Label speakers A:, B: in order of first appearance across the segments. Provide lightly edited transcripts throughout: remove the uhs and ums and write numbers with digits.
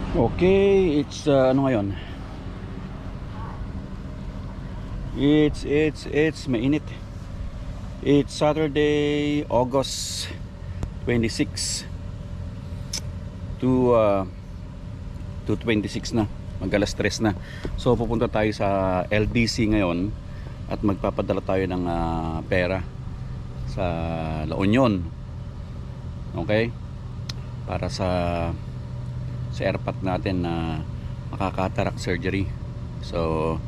A: Okay, it's ano ngayon? It's mainit. It's Saturday, August 26 to 26 na. Mag-alas 3 na. So pupunta tayo sa LBC ngayon at magpapadala tayo ng pera sa La Union. Okay? Para sa airpot natin na makaka-cataract surgery. So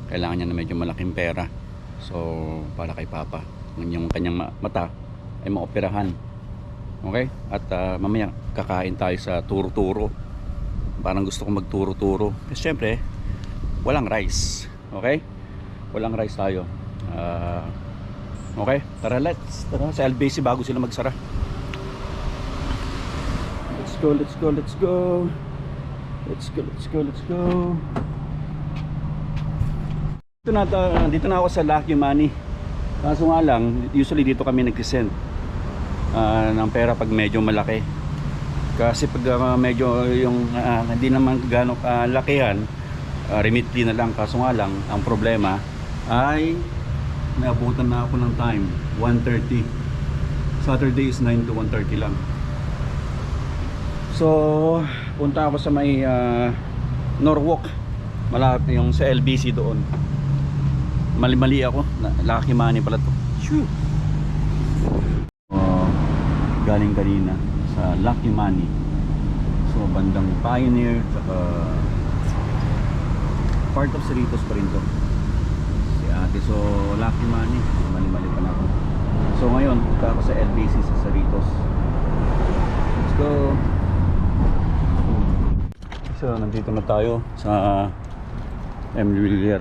A: kailangan niya na medyo malaking pera. So para kay Papa, yung kanyang mata ay maoperahan. Okay? At mamaya kakain tayo sa turo-turo. Parang gusto kong magturo-turo. Kasi syempre walang rice. Okay? Walang rice tayo. Okay? Tara, tara sa LBC bago sila magsara. Let's go. Dito na ako sa Lucky Money. Kaso nga lang, usually dito kami nag-send ng pera pag medyo malaki. Kasi pag medyo yung hindi naman gano'ng lakihan, remitly na lang. Kaso nga lang, ang problema ay naabutan na ako ng time, 1:30. Saturday is 9 to 1:30 lang. So punta ako sa may Norwalk, malapit yung sa LBC doon. Mali ako, Lucky Money pala to. Shoo. Galing kanina sa Lucky Money. So bandang Pioneer, saka part of Cerritos pa rin to si ate. So Lucky Money, mali pala ako. So ngayon punta ako sa LBC sa Cerritos. Let's go. So nandito na tayo sa Villiers.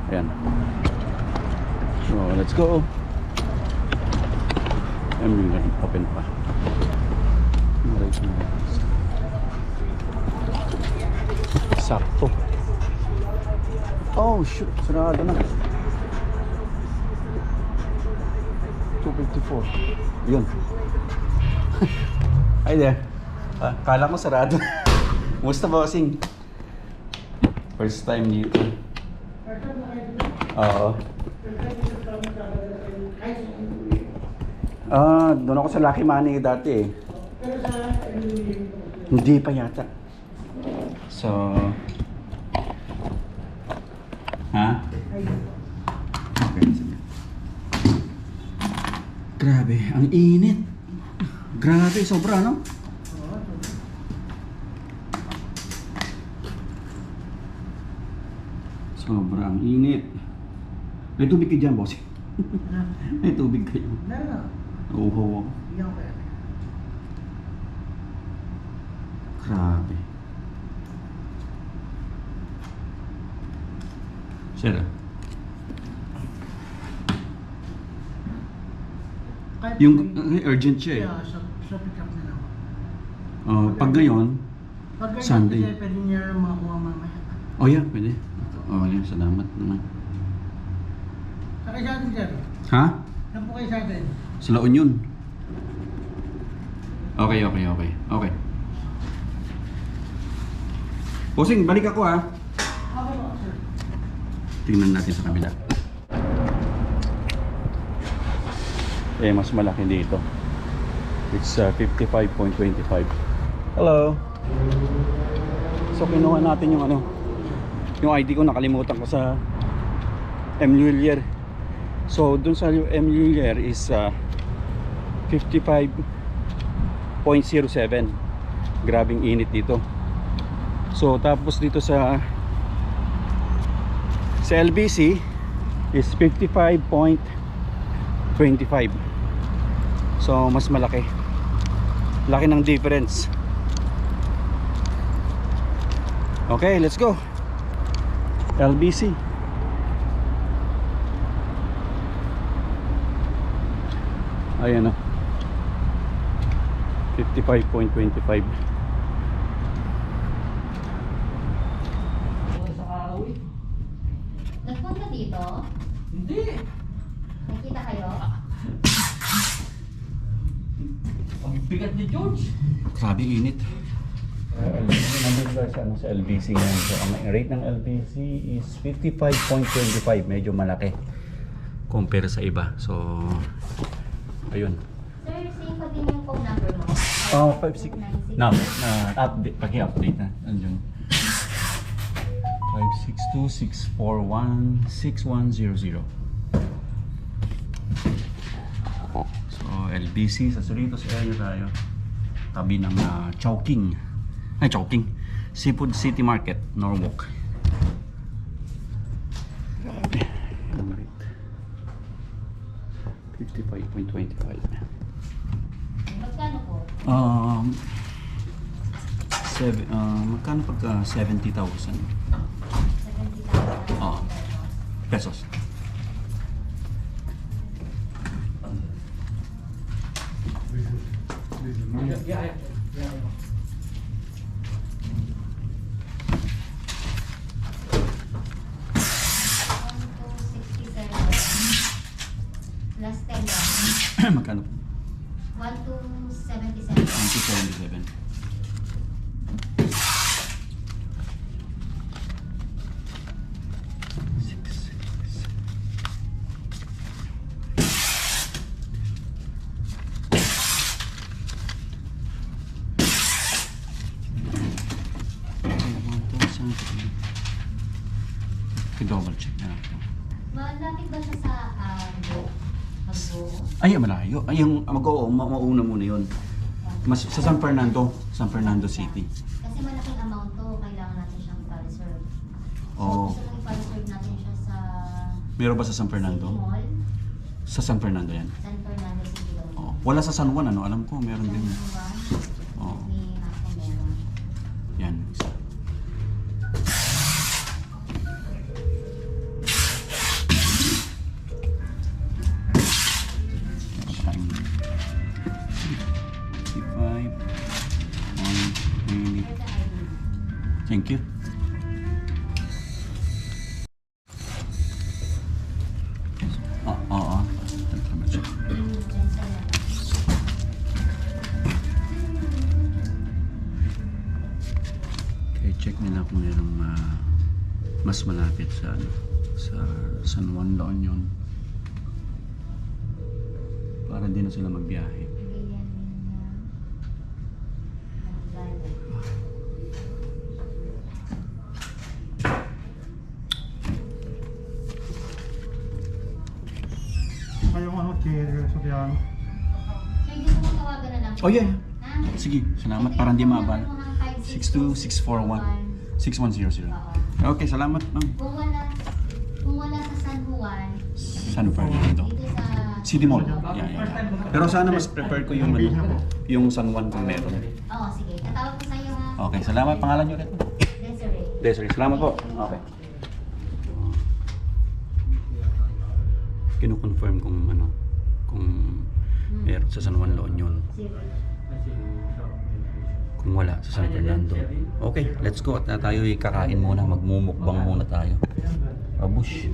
A: Ayan. So let's go. Villiers open pa. Sakto. Oh shoot, sarado na. 2:54. Yun. Hi there. Kala ko sarado. Musta bossing? First time dito. Oo. Doon ako sa Lucky Money dati eh. Hindi pa yata. So ha? Okay. Grabe, ang init. Grabe, sobra no? Sobrang init. May tubig kayo dyan, boss. May tubig kayo. Nauuhaw ako. Grabe. Sir. Yung urgent siya eh.
B: Sa pick up na lang.
A: Pag ngayon, Sunday.
B: Kasi pwede niya makakuha mamaya.
A: Oh yeah, pwede. Oh yeah, salamat naman.
B: Sakay sa atin, sir.
A: Ha?
B: Saan po kayo sa atin?
A: Sa La Union. Okay. Bossing, balik ako ha.
B: Okay po, sir.
A: Tingnan natin sa kabila. Eh, mas malaki dito. It's 55.25. Hello. So kinuha natin yung yung ID ko, nakalimutan ko sa Villiers. So dun sa Villiers is 55.07. Grabing init dito. So tapos dito sa LBC is 55.25. So mas malaki. Laki ng difference. Okay, let's go. LBC. Ayan o. 55.25.
C: Nagpunta dito?
B: Hindi.
C: Nakita kayo?
B: Ang bigat ni George.
A: Grabe init. Nandito tayo sa, sa LBC ngayon. So, ang rate ng LBC is 55.25. Medyo malaki compare sa iba. So, ayun.
C: Sir, same pa din yung phone number mo?
A: 56. Now, update, paki-update na. Andiyan. 562-641-6100. So, LBC sa Suritos area tayo. Tabi ng Chowking. Ay, Chowking. Seafood City Market, Norwalk. Grabe. Ang rate. 55.25.
C: Magkano po?
A: Magkano pagka 70,000?
C: 70,000.
A: Oo. Pesos.
C: Plus 10
A: Magkano?
C: 1277.
A: 1,277. I-double check na lang.
C: Malapit ba siya sa Magbo?
A: Ay, malayo. Ay, yung mauna muna yun. Mas sa San Fernando City.
C: Kasi malaking amount to, kailangan natin siyang i-reserve. So,
A: Oo.
C: gusto mong i-reserve natin siya sa
A: Meron ba sa San
C: City
A: Fernando?
C: Mall,
A: Sa San Fernando yan.
C: San Fernando City Mall.
A: Oo. Wala sa San Juan, ano? Alam ko, meron din. Oo.
C: Ni ako meron.
A: Yan. Thank you. Oo. Okay, check nila kung merong mas malapit sa San Juan La Union. Para hindi na sila magbiyahe.
B: Soriano.
C: Sir, gusto mong tawagan na lang?
A: Oh yeah.
C: Ha?
A: Sige, salamat. Para hindi maabala. 62-641-6100. Okay, salamat ma'am.
C: Kung wala sa San Juan,
A: San Fernando.
C: dito sa
A: City Mall. Yeah. Pero sana mas prefer ko yung yung San Juan kung meron.
C: Oo, sige. Tatawag ko sa'yo ha.
A: Okay, salamat. Pangalan niyo ulit.
C: Desiree.
A: Desiree, salamat po. Okay. Kino-confirm kung meron sa San Juan La Union. Kung wala sa San Fernando. Okay, let's go. At tayo kakain muna. Magmumukbang muna tayo. Abush.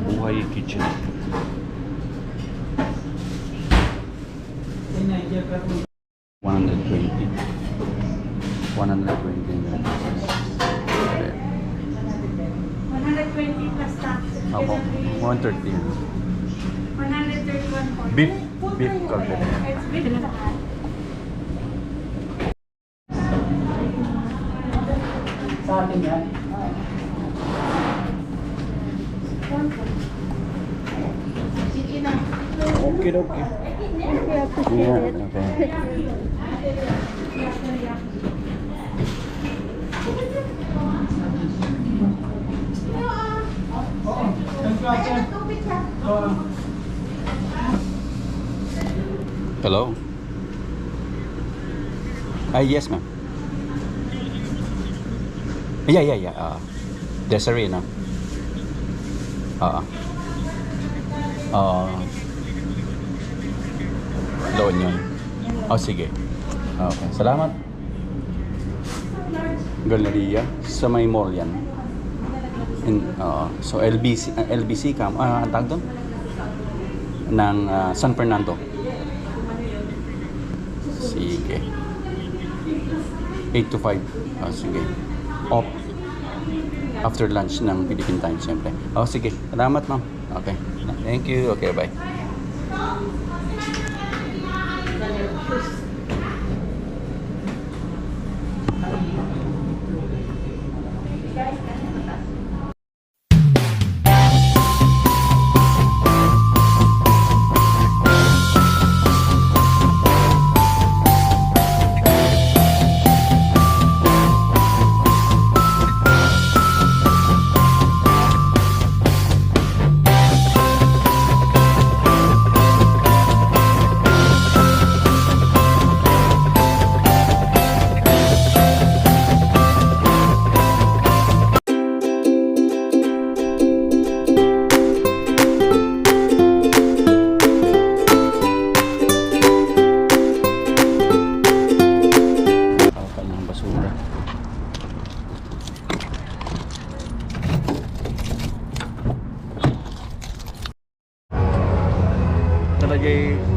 A: Buhay kitchen. 120.
D: 120 plus tax.
A: Ako, 130.
D: 131 po.
A: Beef caldereta.
D: It's beef lahat.
B: Sa atin yan.
D: Sige na.
A: Okay. Yeah, okay. Hello. Yes, ma'am. Yeah. Desiree, no? Doon yun. Oh, sige. Okay. Salamat. Galleria. Sa may mall yan. So, LBC cam. Ang tawag doon? Ng San Fernando. Sige. 8 to 5. Sige. Off. After lunch ng Philippine time, siyempre. Sige. Salamat, ma'am. Okay. Thank you. Okay, bye.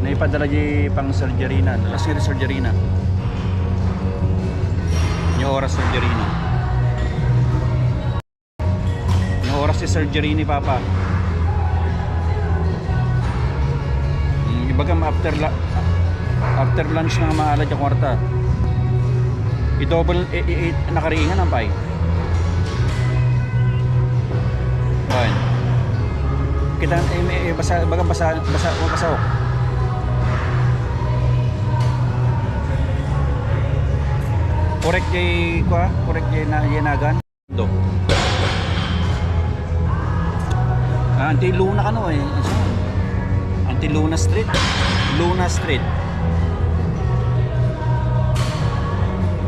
A: Naipadala jay pang surgery na. Last year surgery na. Yung oras surgery na. Yung oras si surgery ni Papa. Ibagam after lunch na maalat yung kwarta. I-double nakariingan ang pay. Fine. Kita basa correct jay nagan do anti Luna Kano anti Luna Street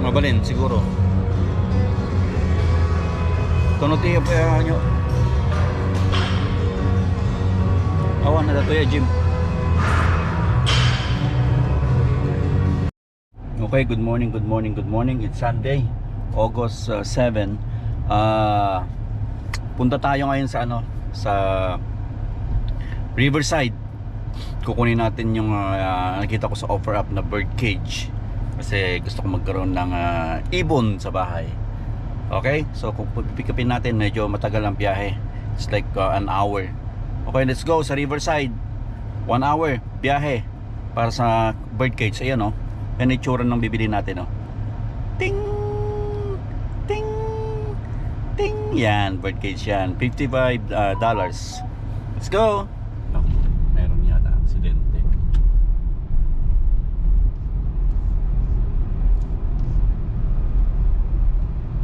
A: mabalin siguro tono ti nyo awan na dato ya gym. Okay, good morning. It's Sunday, August 7. Punta tayo ngayon sa sa Riverside. Kukunin natin yung nakita ko sa offer up na bird cage kasi gusto ko magkaroon ng ibon sa bahay. Okay? So kung pick upin natin, medyo matagal ang biyahe. It's like an hour. Okay, let's go sa Riverside. 1 hour biyahe para sa bird cage. Ayan yan itsura ng bibili natin ting ting ting, yan bird cage yan, $55. Let's go. Meron yata aksidente.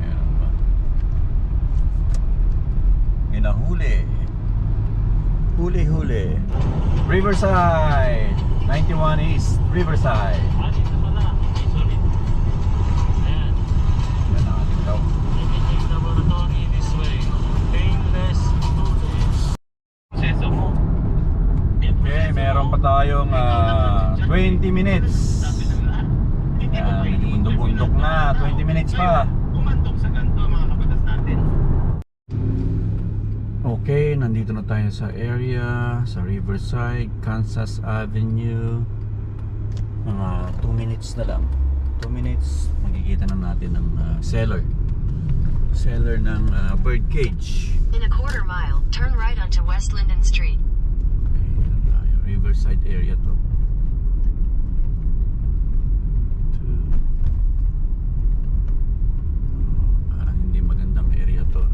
A: Meron ba? Inahuli. Huli Riverside 91 East Riverside. Okay, meron pa tayong 20 minutes. Bundok-bundok na, 20 minutes pa. Okay, nandito na tayo sa area, sa Riverside, Kansas Avenue. Mga 2 minutes na lang. 2 minutes, makikita na natin ang seller ng bird cage.
E: In a quarter mile, turn right onto West Linden Street.
A: Okay, tayo. Riverside area to. Parang hindi magandang area to.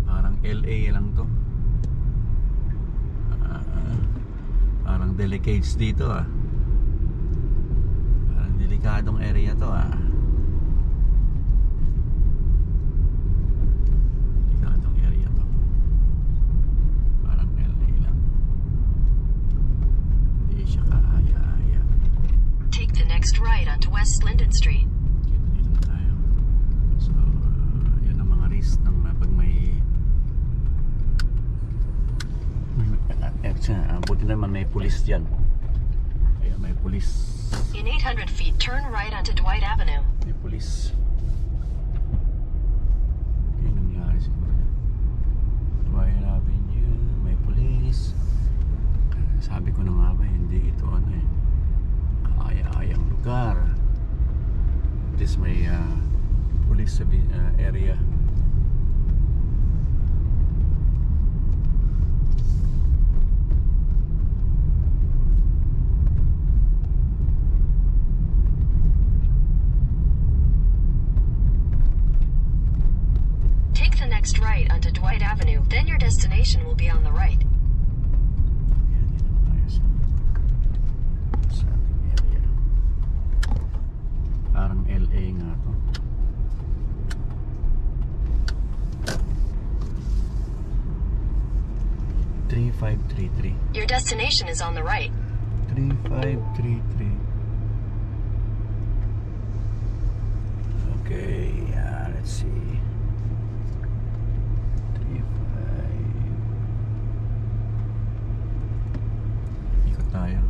A: Parang LA lang to. Parang delicates dito Parang delikadong area to Delikadong area to. Parang LA lang. Hindi siya kaaya-aya.
E: Take the next right onto West Linden Street.
A: Dito na tayo. So, yan ang mga risk ng pag may buti naman may pulis dyan. Kaya may pulis.
E: In 800 feet, turn right onto Dwight Avenue.
A: May pulis. Kaya nangyari siguro yan. Dwight Avenue, may pulis. Sabi ko na nga ba, hindi ito kaya-ayang lugar. This may police area.
E: Take the next right onto Dwight Avenue, then your destination will be on the right.
A: Parang LA nga to. $3533.
E: Your destination is on the right.
A: 3533. Okay, let's see. 35. Ikot tayo.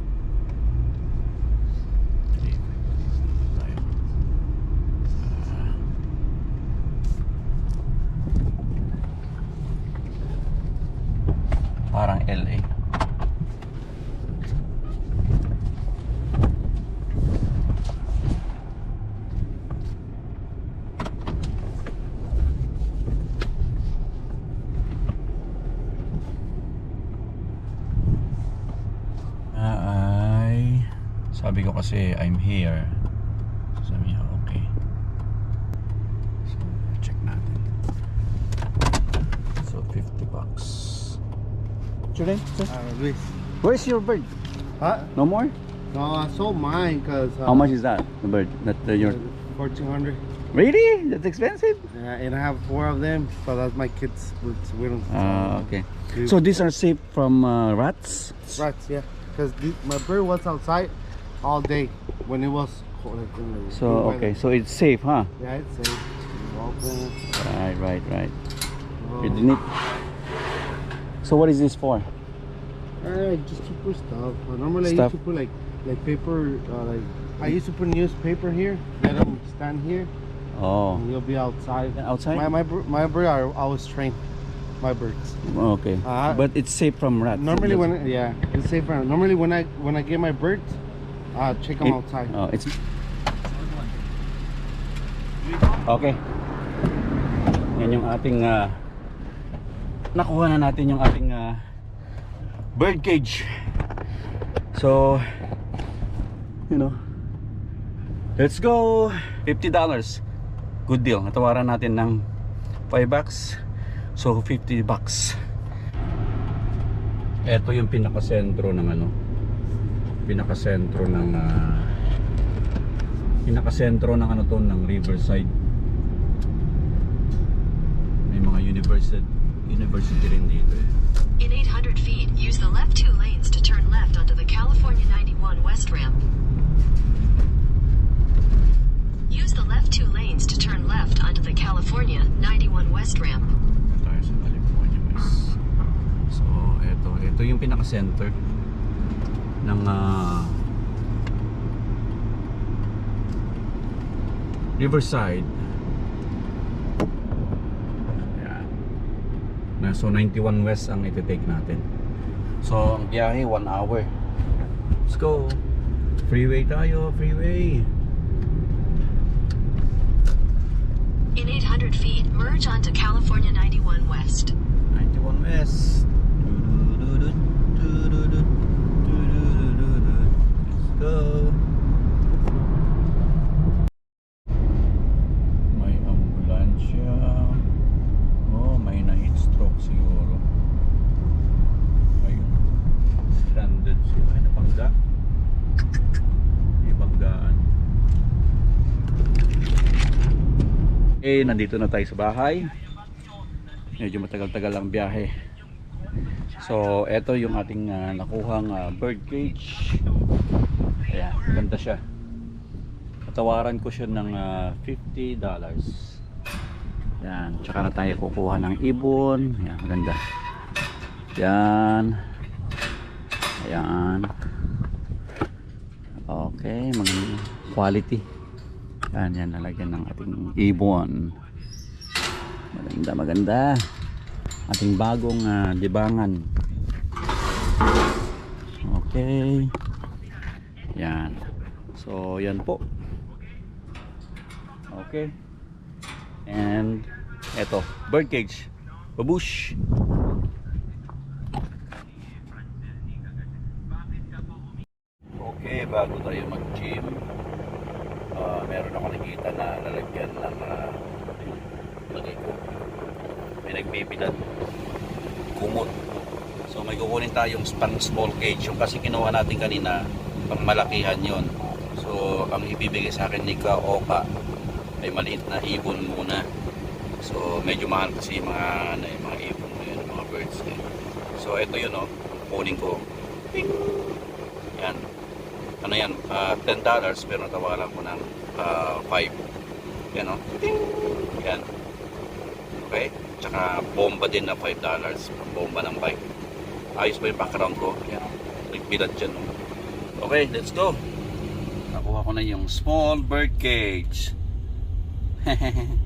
A: 35 tayo. Parang LA. Sabi ko kasi I'm here. Sabi niya okay. So check natin. So $50. What's your name, sir?
B: Luis.
A: Where's your bird?
B: Huh?
A: No more?
B: No, I sold mine because.
A: How much is that? The bird? That your
B: 1,400.
A: really? That's expensive?
B: Yeah, and I have 4 of them, so that's my kids. We don't.
A: Okay. So these are safe from rats?
B: Rats, yeah. Because my bird was outside all day when it was cold.
A: So okay, so it's safe, huh?
B: Yeah, it's safe. Open.
A: Right. You didn't. So what is this for?
B: Just to put stuff. Normally
A: Stuff?
B: I used to put like paper. I used to put newspaper here. Let them stand here,
A: Oh,
B: and you'll be outside.
A: outside?
B: My bird are always trained. My birds.
A: Okay, but it's safe from rats.
B: Normally it's safer. Normally when I get my birds, check them outside.
A: Oh, it's okay. Yan yung ating nakuha na natin yung ating bird cage. So, you know, let's go. $50. Good deal. Natawaran natin ng $5. So $50. Ito yung pinakasentro ng ano, pinakasentro ng ano to, ng Riverside. May mga university rin dito eh.
E: In 800 feet, use the left 2 lanes to turn left onto the California 91 West ramp. Use the left 2 lanes to turn left onto the California 91 West ramp.
A: Tayo sa California West. So ito yung pinaka-center ng Riverside. Ayan. So 91 West ang iti-take natin. So ang biyahe 1 hour. Let's go. Freeway tayo, freeway.
E: In 800 feet, merge onto California 91 West.
A: 91 West. Let's go. May ambulansya. Oh, may na-heat stroke siguro. Ayun. Stranded sila. Ay, napangga. Ibanggaan. Okay, nandito na tayo sa bahay. Medyo matagal-tagal ang biyahe. So, eto yung ating nakuhang bird cage. Ayan, ganda siya. Natawaran ko siya ng $50. Ayan, tsaka na tayo kukuha ng ibon. Ayan, maganda. Ayan. Ayan. Okay, maganda. Quality. Yan, nalagyan ng ating ibon. Maganda. Ating bagong libangan. Okay. Yan. So yan po. Okay. And eto, bird cage. Babush. Okay, bago tayo mag-gym, meron ako nakita na lalagyan ng lagay ko. May nagbibilad kumot. So may kukunin tayong pang small cage. Yung kasi kinuha natin kanina, pang malakihan yon. So ang ibibigay sa akin ni Kaoka ay maliit na ibon muna. So medyo mahal kasi yung mga ibon mo yun, mga birds eh. So ito yun oh, kunin ko. Ting! Yan. Ano yan? $10 pero natawalan ko ng 5. Yan oh. Ting! Yan. Okay? Tsaka bomba din na $5. Bomba ng bike. Ayos ba yung background ko? Yan oh. Nagbilad dyan oh. Okay, let's go. Nakuha ko na yung small bird cage.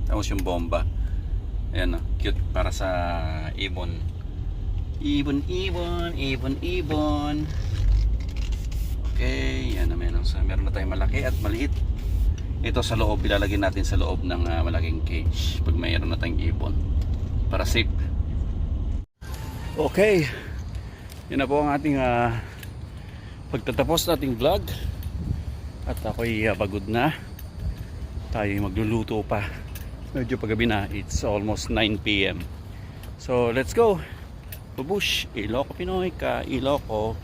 A: Tapos yung bomba. Ayan oh, cute para sa ibon. Ibon. Okay, yan na meron na tayong malaki at maliit. Ito sa loob, ilalagay natin sa loob ng malaking cage pag mayroon na tayong ibon para safe. Okay, yun na po ang ating pagtatapos nating vlog. At ako'y pagod na. Tayo magluluto pa. Medyo paggabi na. It's almost 9 PM. So let's go. Babush. Iloko Pinoy ka. Iloko.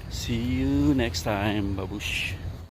A: See you next time. Babush.